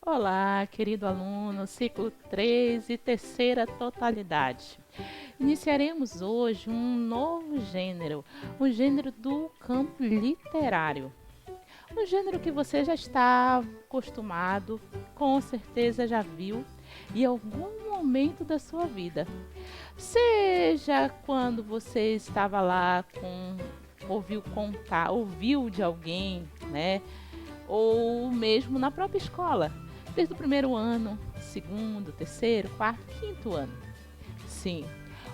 Olá, querido aluno, ciclo 3 e terceira totalidade. Iniciaremos hoje um novo gênero, o gênero do campo literário. Um gênero que você já está acostumado, com certeza já viu em algum momento da sua vida. Seja quando você estava lá ouviu contar, ouviu de alguém, né? Ou mesmo na própria escola, desde o primeiro ano, segundo, terceiro, quarto, quinto ano. Sim,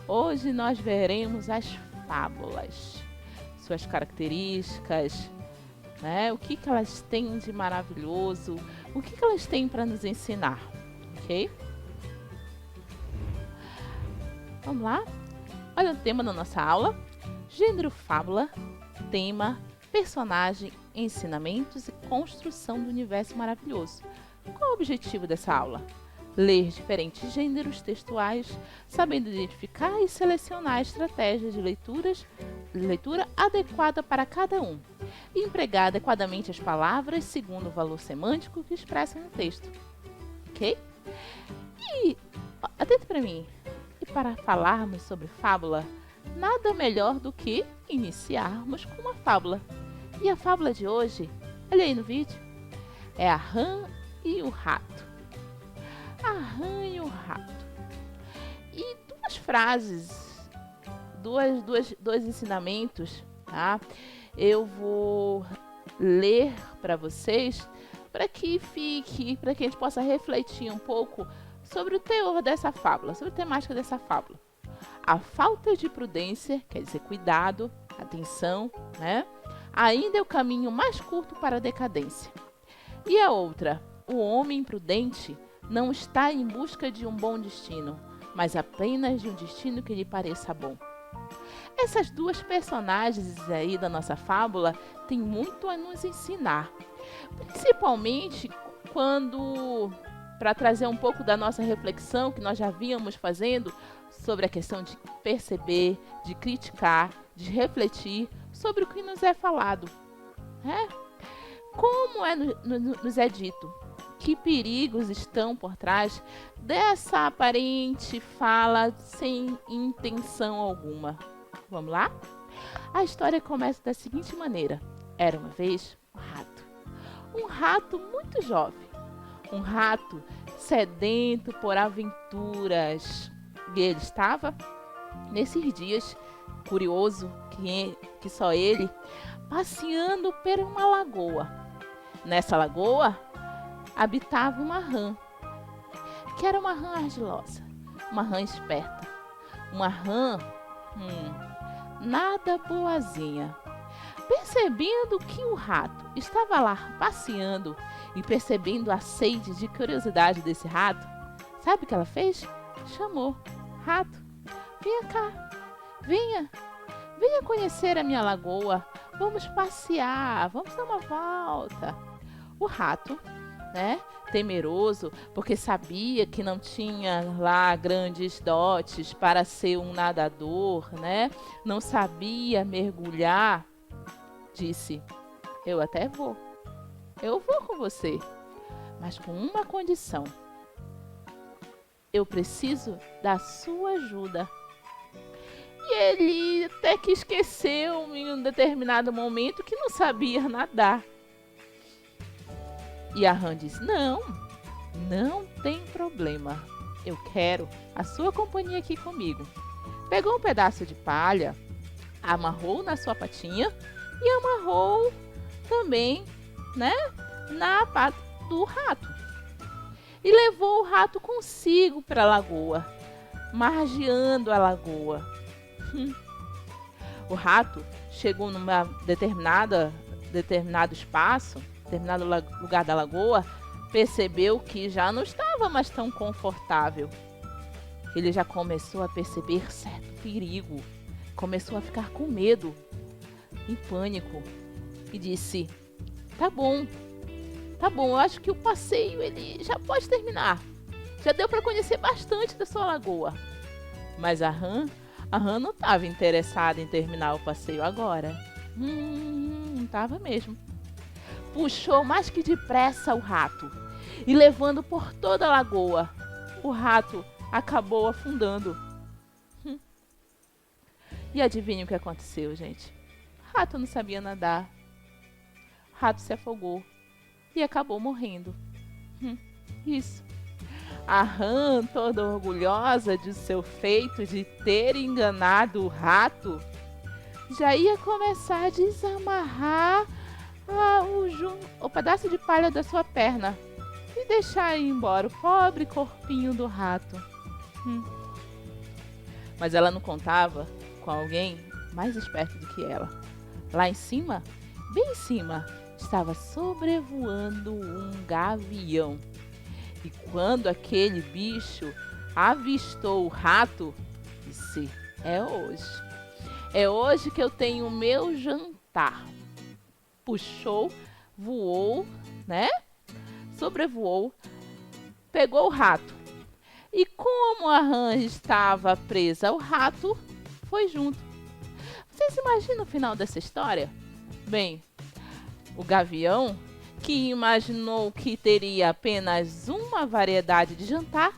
hoje nós veremos as fábulas, suas características, né? O que elas têm de maravilhoso, o que elas têm para nos ensinar, ok? Vamos lá? Olha o tema da nossa aula: gênero fábula, tema, personagem, ensinamentos e construção do universo maravilhoso. Qual o objetivo dessa aula? Ler diferentes gêneros textuais, sabendo identificar e selecionar estratégias de leitura adequada para cada um, e empregar adequadamente as palavras segundo o valor semântico que expressam no texto. Ok? E atente para mim. E para falarmos sobre fábula, nada melhor do que iniciarmos com uma fábula. E a fábula de hoje, olha aí no vídeo, é a rã e o rato. A rã e o rato. E duas frases, dois ensinamentos, tá? Eu vou ler para vocês para que a gente possa refletir um pouco sobre o teor dessa fábula, sobre a temática dessa fábula. A falta de prudência, quer dizer, cuidado, atenção, né? Ainda é o caminho mais curto para a decadência. E a outra, o homem imprudente não está em busca de um bom destino, mas apenas de um destino que lhe pareça bom. Essas duas personagens aí da nossa fábula têm muito a nos ensinar, principalmente quando, para trazer um pouco da nossa reflexão que nós já vínhamos fazendo sobre a questão de perceber, de criticar, de refletir sobre o que nos é falado. Como nos é dito, que perigos estão por trás dessa aparente fala sem intenção alguma? Vamos lá? A história começa da seguinte maneira. Era uma vez um rato muito jovem, um rato sedento por aventuras. E ele estava, nesses dias, curioso, que só ele, passeando por uma lagoa. Nessa lagoa, habitava uma rã, que era uma rã argilosa, uma rã esperta, uma rã nada boazinha. Percebendo que o rato estava lá passeando e percebendo a sede de curiosidade desse rato, sabe o que ela fez? Chamou: rato, venha cá, venha conhecer a minha lagoa, vamos passear, vamos dar uma volta. O rato, né, temeroso, porque sabia que não tinha lá grandes dotes para ser um nadador, né, não sabia mergulhar, disse: eu até vou, eu vou com você, mas com uma condição. Eu preciso da sua ajuda. E ele até que esqueceu em um determinado momento que não sabia nadar. E a rã disse: não tem problema. Eu quero a sua companhia aqui comigo. Pegou um pedaço de palha, amarrou na sua patinha e amarrou também, né, na pata do rato. E levou o rato consigo para a lagoa, margeando a lagoa. O rato chegou num determinado espaço, determinado lugar da lagoa, percebeu que já não estava mais tão confortável. Ele já começou a perceber certo perigo, começou a ficar com medo, em pânico, e disse: tá bom, eu acho que o passeio ele já pode terminar. Já deu para conhecer bastante da sua lagoa. Mas a rã não estava interessada em terminar o passeio agora. Não estava mesmo. Puxou mais que depressa o rato e levando por toda a lagoa. O rato acabou afundando. E adivinha o que aconteceu, gente? O rato não sabia nadar. O rato se afogou e acabou morrendo. Isso. A rã, toda orgulhosa de seu feito de ter enganado o rato, já ia começar a desamarrar o pedaço de palha da sua perna e deixar ir embora o pobre corpinho do rato. Mas ela não contava com alguém mais esperto do que ela. Lá em cima, bem em cima, estava sobrevoando um gavião. E quando aquele bicho avistou o rato, disse: é hoje. É hoje que eu tenho o meu jantar. Puxou, voou, né? Sobrevoou, pegou o rato. E como a rã estava presa ao rato, foi junto. Vocês imaginam o final dessa história? Bem, o gavião, que imaginou que teria apenas uma variedade de jantar,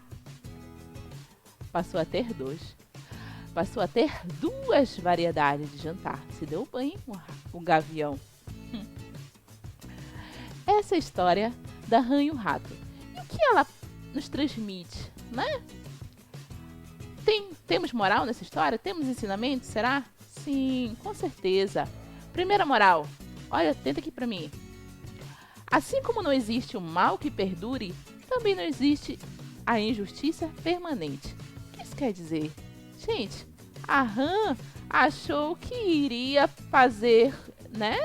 passou a ter dois. Passou a ter duas variedades de jantar. Se deu bem o gavião. Essa é a história da rã e o rato. E o que ela nos transmite, né? Temos moral nessa história? Temos ensinamento? Será? Sim, com certeza. Primeira moral. Olha, tenta aqui pra mim. Assim como não existe o mal que perdure, também não existe a injustiça permanente. O que isso quer dizer? Gente, a rã achou que iria fazer, né?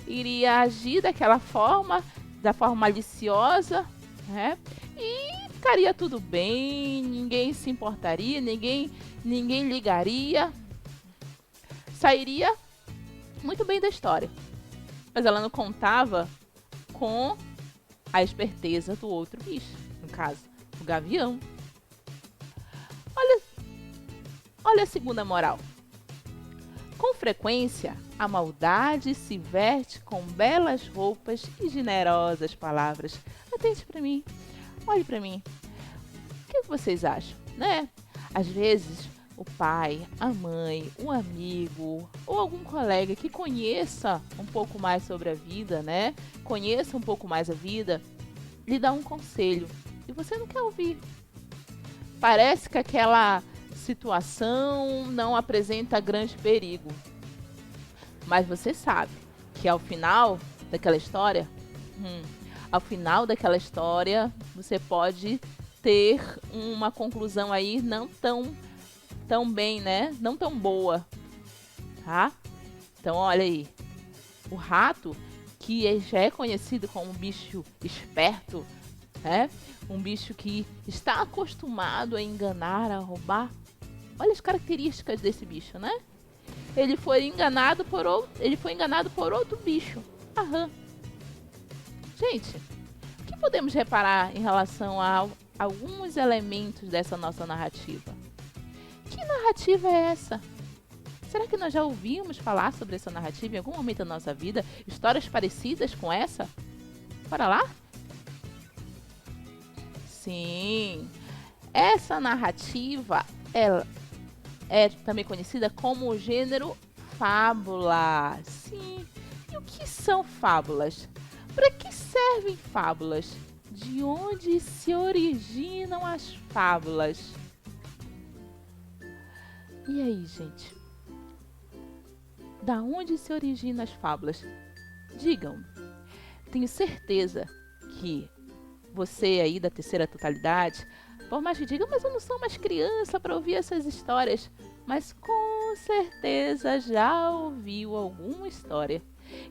Iria agir daquela forma, da forma maliciosa, né? E ficaria tudo bem, ninguém se importaria, ninguém ligaria. Sairia muito bem da história. Mas ela não contava com a esperteza do outro bicho, no caso, o gavião. Olha a segunda moral. Com frequência, a maldade se veste com belas roupas e generosas palavras. Atente para mim, olhe para mim. O que vocês acham, né? Às vezes, o pai, a mãe, um amigo ou algum colega que conheça um pouco mais sobre a vida, né? Conheça um pouco mais a vida, lhe dá um conselho e você não quer ouvir. Parece que aquela situação não apresenta grande perigo. Mas você sabe que ao final daquela história, você pode ter uma conclusão aí não tão bem, né? Não tão boa, tá? Então, olha aí. O rato, que já é conhecido como um bicho esperto, né? Um bicho que está acostumado a enganar, a roubar. Olha as características desse bicho, né? Ele foi enganado por outro bicho, a rã. Gente, o que podemos reparar em relação a alguns elementos dessa nossa narrativa? Que narrativa é essa? Será que nós já ouvimos falar sobre essa narrativa em algum momento da nossa vida? Histórias parecidas com essa? Bora lá? Sim, essa narrativa é também conhecida como o gênero fábula. Sim, e o que são fábulas? Para que servem fábulas? De onde se originam as fábulas? E aí, gente? Da onde se originam as fábulas? Digam. Tenho certeza que você aí da terceira totalidade, por mais que diga, mas eu não sou mais criança para ouvir essas histórias, mas com certeza já ouviu alguma história.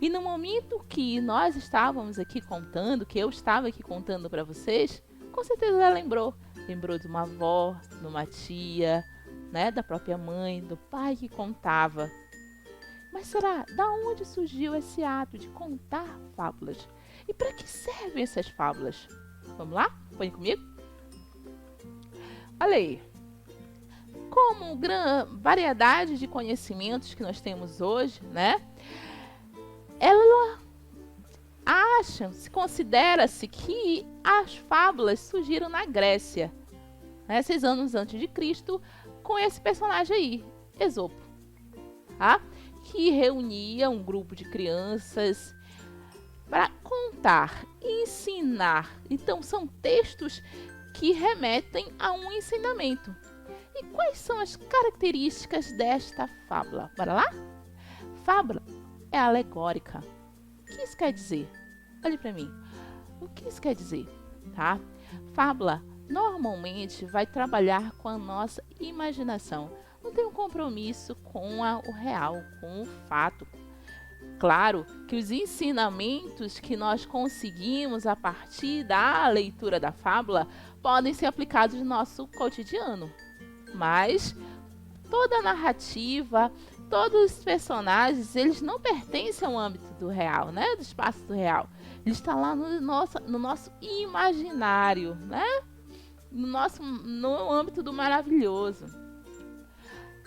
E no momento que nós estávamos aqui contando, que eu estava aqui contando para vocês, com certeza ela lembrou. Lembrou de uma avó, de uma tia, né, da própria mãe, do pai que contava. Mas será, da onde surgiu esse ato de contar fábulas? E para que servem essas fábulas? Vamos lá? Põe comigo? Olha aí. Como variedade de conhecimentos que nós temos hoje, né? considera-se que as fábulas surgiram na Grécia, né, 6 anos antes de Cristo, com esse personagem aí, Esopo, tá? Que reunia um grupo de crianças para contar, ensinar. Então, são textos que remetem a um ensinamento. E quais são as características desta fábula? Bora lá? Fábula é alegórica. O que isso quer dizer? Olhe para mim. O que isso quer dizer? Tá? Fábula normalmente vai trabalhar com a nossa imaginação. Não tem um compromisso com o real, com o fato. Claro que os ensinamentos que nós conseguimos a partir da leitura da fábula podem ser aplicados no nosso cotidiano. Mas toda a narrativa, todos os personagens, eles não pertencem ao âmbito do real, né? Do espaço do real. Eles estão lá no nosso imaginário, né? No âmbito do maravilhoso.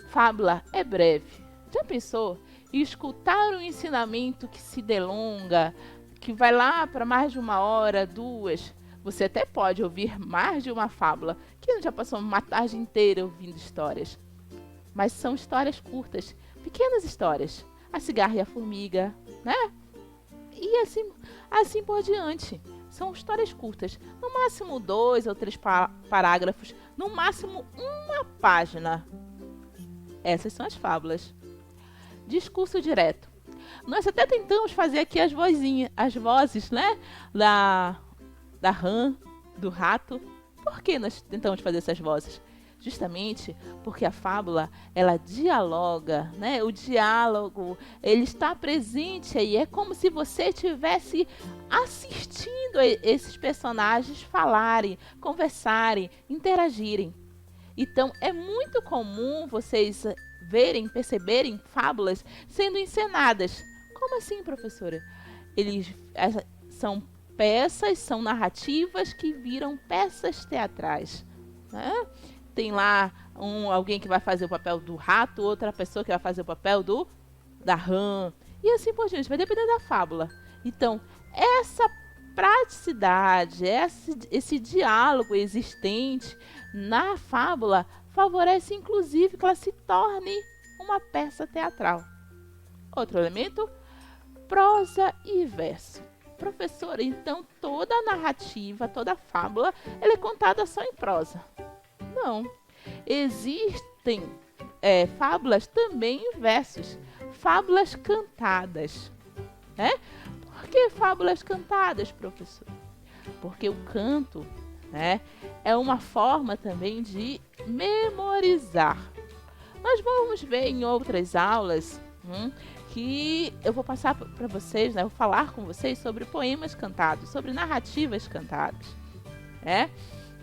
Fábula é breve. Já pensou em escutar um ensinamento que se delonga, que vai lá para mais de 1 hora, 2? Você até pode ouvir mais de uma fábula. Quem já passou uma tarde inteira ouvindo histórias? Mas são histórias curtas, pequenas histórias. A cigarra e a formiga, né? E assim por diante. São histórias curtas, no máximo 2 ou 3 parágrafos, no máximo 1 página. Essas são as fábulas. Discurso direto. Nós até tentamos fazer aqui as vozes, né? Da rã, do rato. Por que nós tentamos fazer essas vozes? Justamente porque a fábula, ela dialoga, né? O diálogo, ele está presente aí. É como se você estivesse assistindo a esses personagens falarem, conversarem, interagirem. Então, é muito comum vocês perceberem fábulas sendo encenadas. Como assim, professora? São peças, são narrativas que viram peças teatrais, né? Tem lá alguém que vai fazer o papel do rato, outra pessoa que vai fazer o papel da rã, e assim por diante, vai depender da fábula. Então, essa praticidade, esse diálogo existente na fábula favorece inclusive que ela se torne uma peça teatral. Outro elemento, prosa e verso. Professora, então toda a narrativa, toda a fábula, ela é contada só em prosa? Não. Existem fábulas também em versos, fábulas cantadas, né? Por que fábulas cantadas, professor? Porque o canto, né, é uma forma também de memorizar. Nós vamos ver em outras aulas que eu vou passar para vocês, né, eu vou falar com vocês sobre poemas cantados, sobre narrativas cantadas, né?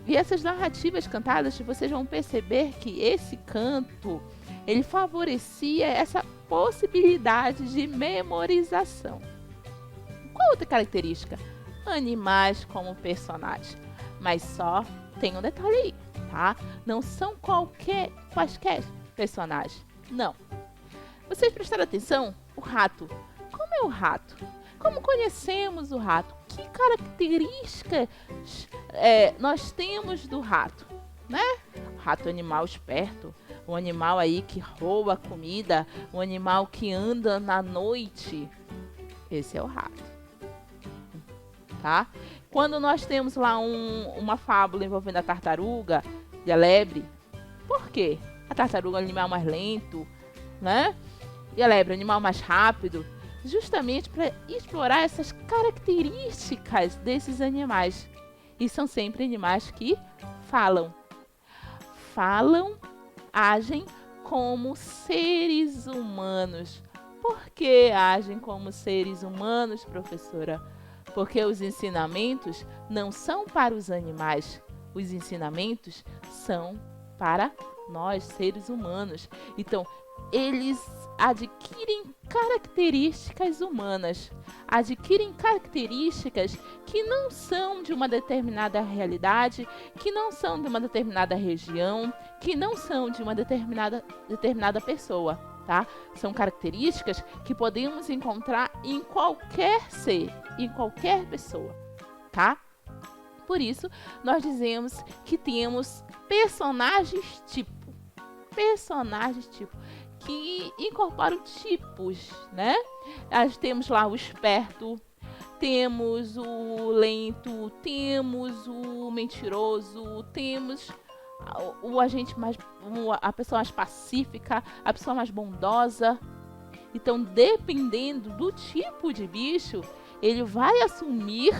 E essas narrativas cantadas, vocês vão perceber que esse canto, ele favorecia essa possibilidade de memorização. Qual outra característica? Animais como personagem. Mas só tem um detalhe aí, tá? Não são quaisquer personagens. Não. Vocês prestaram atenção? O rato. Como é o rato? Como conhecemos o rato? Que características nós temos do rato, né? O rato é um animal esperto, um animal aí que rouba comida, um animal que anda na noite. Esse é o rato, tá? Quando nós temos lá uma fábula envolvendo a tartaruga e a lebre, por quê? A tartaruga é um animal mais lento, né? E a lebre é um animal mais rápido, justamente para explorar essas características desses animais. E são sempre animais que falam. Falam, agem como seres humanos. Por que agem como seres humanos, professora? Porque os ensinamentos não são para os animais. Os ensinamentos são para nós, seres humanos. Então, eles adquirem características humanas, adquirem características que não são de uma determinada realidade, que não são de uma determinada região, que não são de uma determinada pessoa. tá? São características que podemos encontrar em qualquer ser, em qualquer pessoa, tá? Por isso, nós dizemos que temos personagens tipo, que incorporam tipos, né? Nós temos lá o esperto, temos o lento, temos o mentiroso, temos o agente mais, a pessoa mais pacífica, a pessoa mais bondosa. Então, dependendo do tipo de bicho, ele vai assumir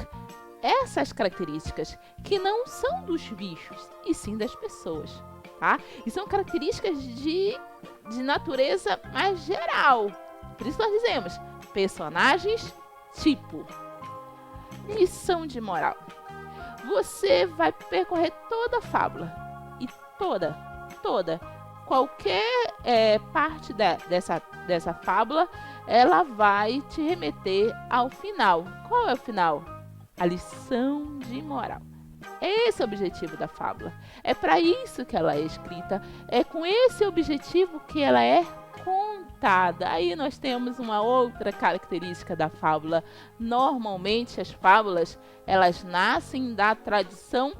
essas características que não são dos bichos, e sim das pessoas, tá? E são características de natureza mais geral. Por isso nós dizemos personagens tipo. Lição de moral. Você vai percorrer toda a fábula e toda, qualquer parte dessa fábula, ela vai te remeter ao final. Qual é o final? A lição de moral. Esse é o objetivo da fábula. É para isso que ela é escrita. É com esse objetivo que ela é contada. Aí nós temos uma outra característica da fábula. Normalmente as fábulas, elas nascem da tradição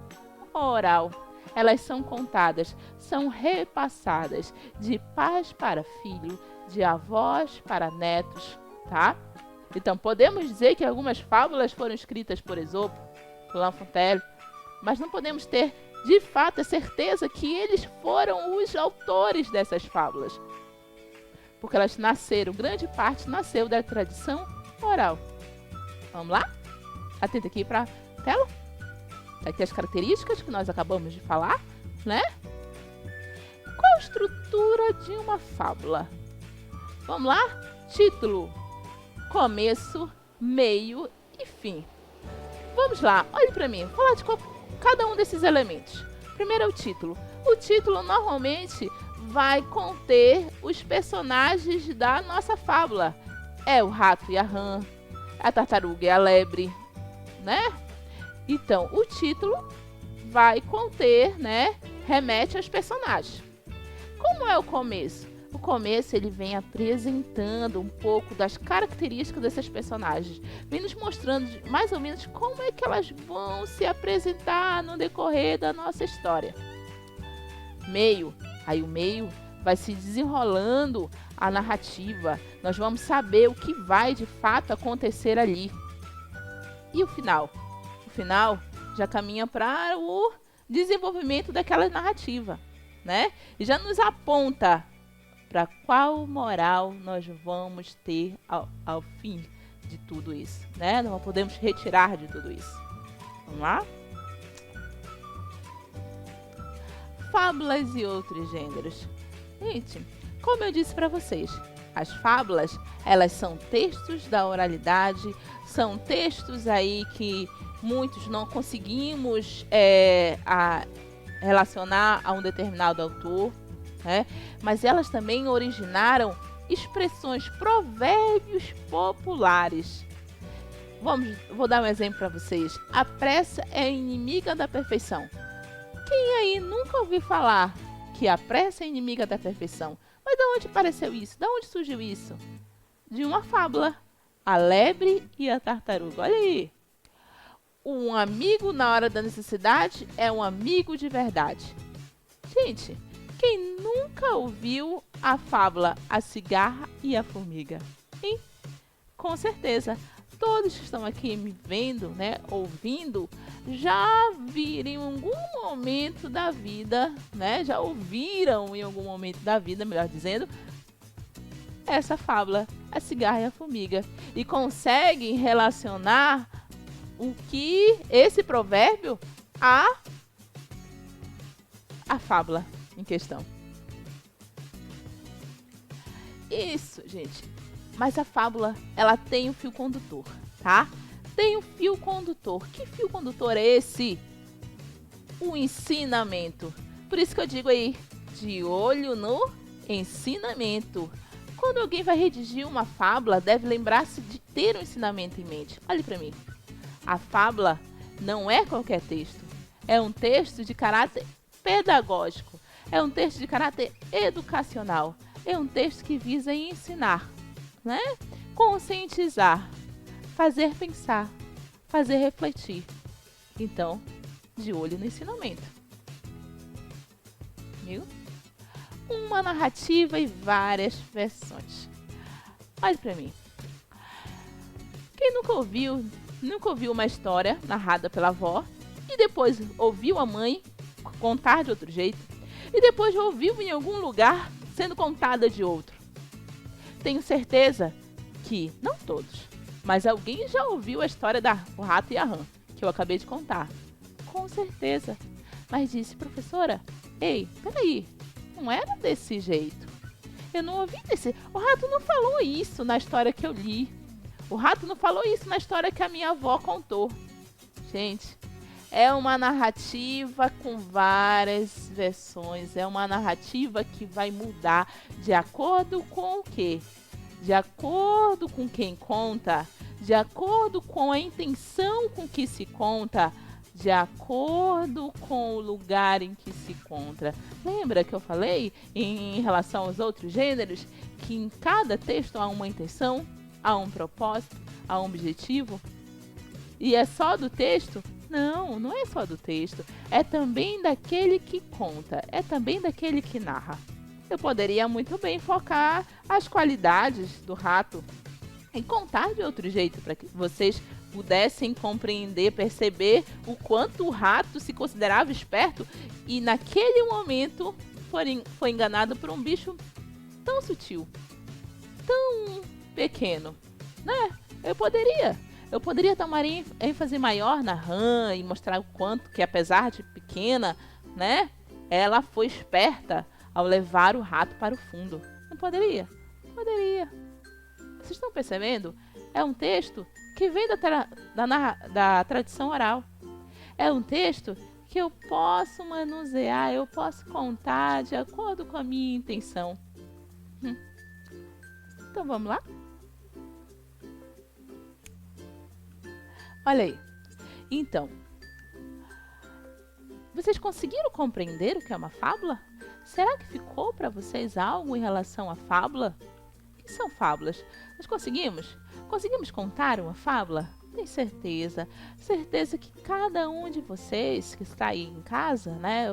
oral. Elas são contadas, são repassadas de pais para filho, de avós para netos, tá? Então podemos dizer que algumas fábulas foram escritas por Esopo, por La Fontaine, mas não podemos ter de fato a certeza que eles foram os autores dessas fábulas, porque elas nasceram, grande parte nasceu da tradição oral. Vamos lá? Atenta aqui para a tela. Aqui as características que nós acabamos de falar, né? Qual a estrutura de uma fábula? Vamos lá? Título, começo, meio e fim. Vamos lá, olhe para mim, vou falar de cada um desses elementos. Primeiro é o título. O título normalmente vai conter os personagens da nossa fábula. É o rato e a rã, a tartaruga e a lebre, né? Então, o título vai conter, né? Remete aos personagens. Como é o começo? O começo ele vem apresentando um pouco das características desses personagens, vem nos mostrando mais ou menos como é que elas vão se apresentar no decorrer da nossa história. Meio, aí o meio vai se desenrolando a narrativa, nós vamos saber o que vai de fato acontecer ali. E o final? O final já caminha para o desenvolvimento daquela narrativa, né? E já nos aponta para qual moral nós vamos ter ao fim de tudo isso, né? Nós podemos retirar de tudo isso. Vamos lá? Fábulas e outros gêneros. Gente, como eu disse para vocês, as fábulas, elas são textos da oralidade, são textos aí que muitos não conseguimos relacionar a um determinado autor, né? Mas elas também originaram expressões, provérbios populares. Vou dar um exemplo para vocês. A pressa é inimiga da perfeição. Quem aí nunca ouviu falar que a pressa é inimiga da perfeição? Mas de onde apareceu isso? De onde surgiu isso? De uma fábula. A lebre e a tartaruga. Olha aí. Um amigo na hora da necessidade é um amigo de verdade. Gente, quem nunca ouviu a fábula A Cigarra e a Formiga? Hein? Com certeza, todos que estão aqui me vendo, né, ouvindo, já viram em algum momento da vida, né, já ouviram em algum momento da vida, melhor dizendo, essa fábula, A Cigarra e a Formiga. E conseguem relacionar o que esse provérbio a fábula em questão. Isso, gente. Mas a fábula, ela tem um fio condutor, tá? Tem um fio condutor. Que fio condutor é esse? O ensinamento. Por isso que eu digo aí, de olho no ensinamento. Quando alguém vai redigir uma fábula, deve lembrar-se de ter um ensinamento em mente. Olhe para mim. A fábula não é qualquer texto. É um texto de caráter pedagógico. É um texto de caráter educacional. é um texto que visa ensinar, né? Conscientizar, fazer pensar, fazer refletir. Então, de olho no ensinamento. Viu? Uma narrativa e várias versões. Olhe para mim. Quem nunca ouviu uma história narrada pela avó e depois ouviu a mãe contar de outro jeito e depois ouviu em algum lugar sendo contada de outro? Tenho certeza que, não todos, mas alguém já ouviu a história do rato e a rã, que eu acabei de contar. Com certeza. Mas disse, professora, ei, peraí, não era desse jeito. Eu não ouvi desse... O rato não falou isso na história que eu li. O rato não falou isso na história que a minha avó contou. Gente, é uma narrativa com várias versões. É uma narrativa que vai mudar de acordo com o quê? De acordo com quem conta, de acordo com a intenção com que se conta, de acordo com o lugar em que se encontra. Lembra que eu falei em relação aos outros gêneros que em cada texto há uma intenção, há um propósito, há um objetivo? E é só do texto? Não, não é só do texto. É também daquele que conta, é também daquele que narra. Eu poderia muito bem focar as qualidades do rato em contar de outro jeito, para que vocês pudessem compreender, perceber o quanto o rato se considerava esperto e naquele momento foi enganado por um bicho tão sutil, tão pequeno, né? Eu poderia tomar ênfase maior na rã e mostrar o quanto que, apesar de pequena, né, ela foi esperta ao levar o rato para o fundo. Não poderia? Poderia. Vocês estão percebendo? É um texto que vem da tradição oral. É um texto que eu posso manusear, eu posso contar de acordo com a minha intenção. Então vamos lá? Olha aí. Então, vocês conseguiram compreender o que é uma fábula? Será que ficou para vocês algo em relação à fábula? O que são fábulas? Nós conseguimos? Conseguimos contar uma fábula? Tenho certeza. Certeza que cada um de vocês que está aí em casa, né?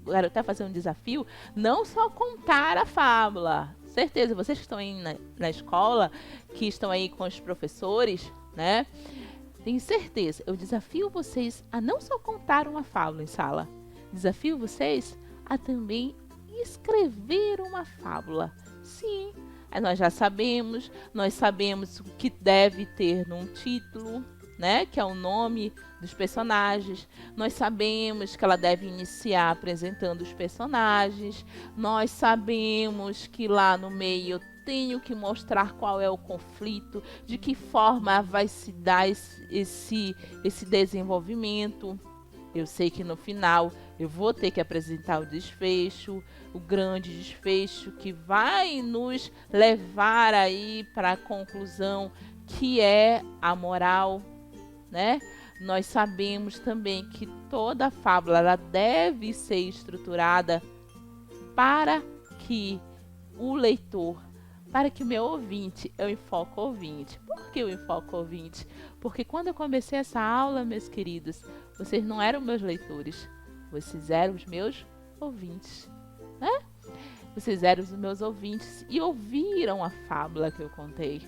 Quero até fazer um desafio. Não só contar a fábula. Certeza, vocês que estão aí na escola, que estão aí com os professores, né? Tenho certeza. Eu desafio vocês a não só contar uma fábula em sala. Desafio vocês a também escrever uma fábula. Sim, nós sabemos o que deve ter num título, né, que é o nome dos personagens. Nós sabemos que ela deve iniciar apresentando os personagens. Nós sabemos que lá no meio eu tenho que mostrar qual é o conflito, de que forma vai se dar esse desenvolvimento. Eu sei que no final eu vou ter que apresentar o desfecho, o grande desfecho que vai nos levar aí para a conclusão, que é a moral, né? Nós sabemos também que toda fábula ela deve ser estruturada para que o leitor, para que o meu ouvinte, eu enfoco o ouvinte. Por que eu enfoco o ouvinte? Porque quando eu comecei essa aula, meus queridos, vocês não eram meus leitores, vocês eram os meus ouvintes, né? Vocês eram os meus ouvintes e ouviram a fábula que eu contei.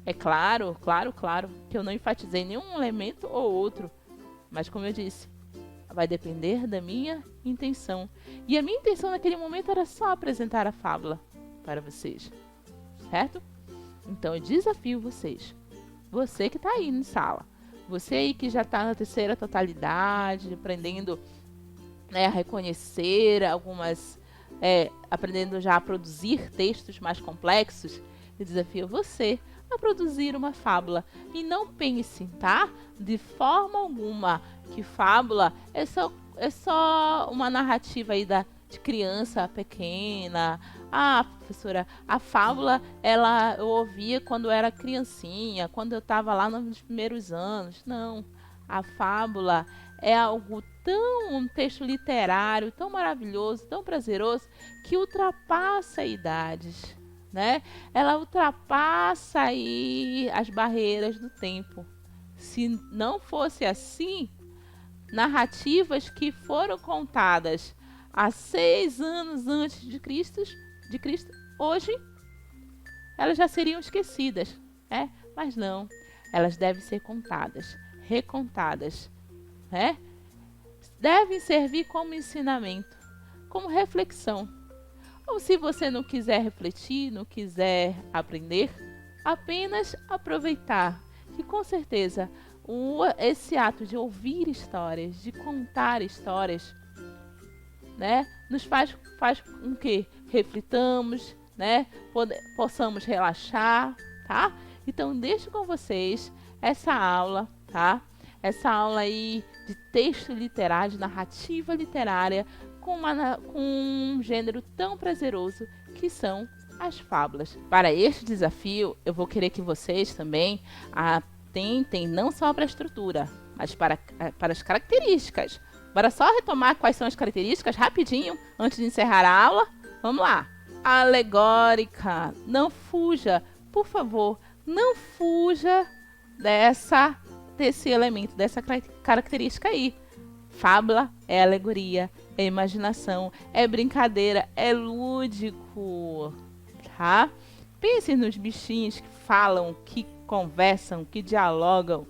É claro que eu não enfatizei nenhum elemento ou outro, mas como eu disse, vai depender da minha intenção. E a minha intenção naquele momento era só apresentar a fábula para vocês, certo? Então eu desafio vocês, você que está aí na sala, você aí que já está na terceira totalidade, aprendendo, né, a reconhecer algumas, aprendendo já a produzir textos mais complexos, eu desafio você a produzir uma fábula. E não pense, tá? De forma alguma que fábula é só uma narrativa aí de criança pequena. Ah, professora, a fábula eu ouvia quando eu era criancinha, quando eu estava lá nos primeiros anos. Não, a fábula é algo um texto literário tão maravilhoso, tão prazeroso, que ultrapassa idades, né? Ela ultrapassa aí as barreiras do tempo. Se não fosse assim, narrativas que foram contadas há 6 anos antes de Cristo, hoje elas já seriam esquecidas, né? Mas não, elas devem ser contadas, recontadas, né? Devem servir como ensinamento, como reflexão. Ou se você não quiser refletir, não quiser aprender, apenas aproveitar, que com certeza esse ato de ouvir histórias, de contar histórias, né, nos faz com que reflitamos, né, possamos relaxar, tá? Então deixo com vocês essa aula, tá? Essa aula aí de texto literário, de narrativa literária, com um gênero tão prazeroso que são as fábulas. Para este desafio, eu vou querer que vocês também atentem não só para a estrutura, mas para as características. Bora só retomar quais são as características rapidinho, antes de encerrar a aula? Vamos lá! Alegórica. Não fuja, por favor, não fuja desse elemento, dessa característica aí. Fábula é alegoria, é imaginação, é brincadeira, é lúdico, tá? Pense nos bichinhos que falam, que conversam, que dialogam.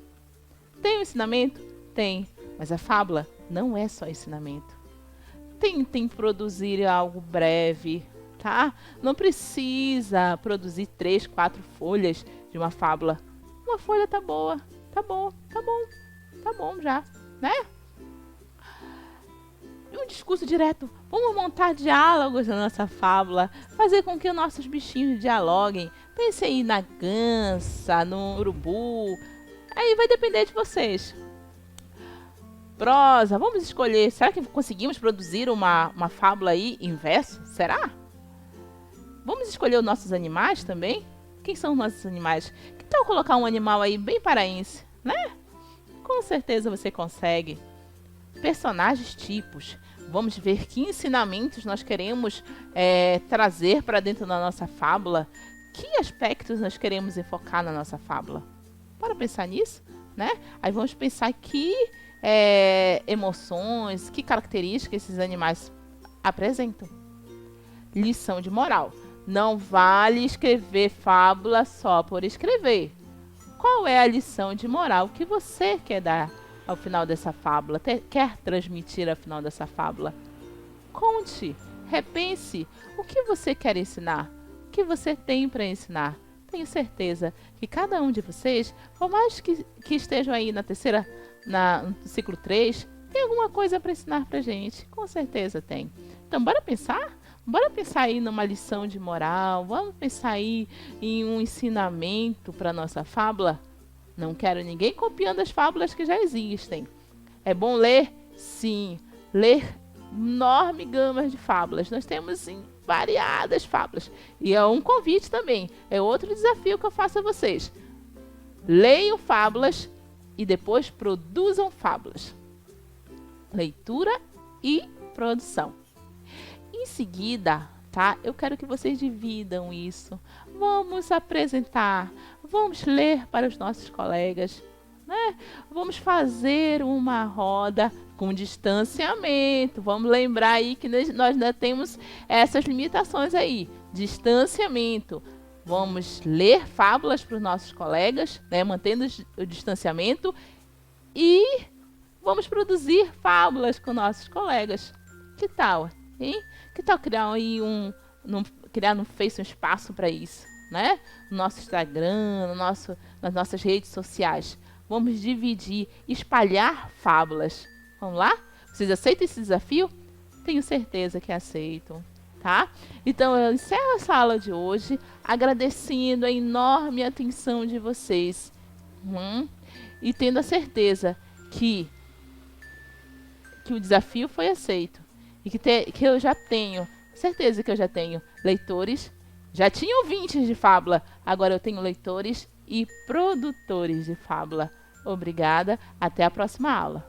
Tem um ensinamento? Tem, mas a fábula não é só ensinamento. Tentem produzir algo breve, tá? Não precisa produzir 3, 4 folhas de uma fábula. Uma folha tá boa, tá bom já, né? Um discurso direto. Vamos montar diálogos na nossa fábula, fazer com que os nossos bichinhos dialoguem. Pense aí na gança, no urubu. Aí vai depender de vocês. Prosa, vamos escolher. Será que conseguimos produzir uma fábula aí em verso? Será? Vamos escolher os nossos animais também? Quem são os nossos animais? Que tal colocar um animal aí bem paraense, né? Com certeza você consegue. Personagens tipos. Vamos ver que ensinamentos nós queremos trazer para dentro da nossa fábula. Que aspectos nós queremos enfocar na nossa fábula? Bora pensar nisso, né? Aí vamos pensar que emoções, que características esses animais apresentam. Lição de moral. Não vale escrever fábula só por escrever. Qual é a lição de moral que você quer dar ao final dessa fábula? Quer transmitir ao final dessa fábula? Conte, repense o que você quer ensinar, o que você tem para ensinar. Tenho certeza que cada um de vocês, por mais que estejam aí no ciclo 3, tem alguma coisa para ensinar pra gente. Com certeza tem. Então, bora pensar? Bora pensar aí numa lição de moral, vamos pensar aí em um ensinamento para nossa fábula? Não quero ninguém copiando as fábulas que já existem. É bom ler? Sim. Ler enorme gama de fábulas. Nós temos variadas fábulas. E é um convite também. É outro desafio que eu faço a vocês. Leiam fábulas e depois produzam fábulas. Leitura e produção. Em seguida, tá? Eu quero que vocês dividam isso. Vamos apresentar, vamos ler para os nossos colegas, né? Vamos fazer uma roda com distanciamento. Vamos lembrar aí que nós ainda temos essas limitações aí. Distanciamento. Vamos ler fábulas para os nossos colegas, né? Mantendo o distanciamento. E vamos produzir fábulas com nossos colegas. Que tal, hein? Que tal criar aí criar no Face um espaço para isso, né? No nosso Instagram, nas nossas redes sociais. Vamos dividir, espalhar fábulas. Vamos lá? Vocês aceitam esse desafio? Tenho certeza que aceitam, tá? Então eu encerro essa aula de hoje agradecendo a enorme atenção de vocês. E tendo a certeza que o desafio foi aceito. E que eu já tenho, certeza que eu já tenho leitores, já tinha ouvintes de fábula, agora eu tenho leitores e produtores de fábula. Obrigada, até a próxima aula.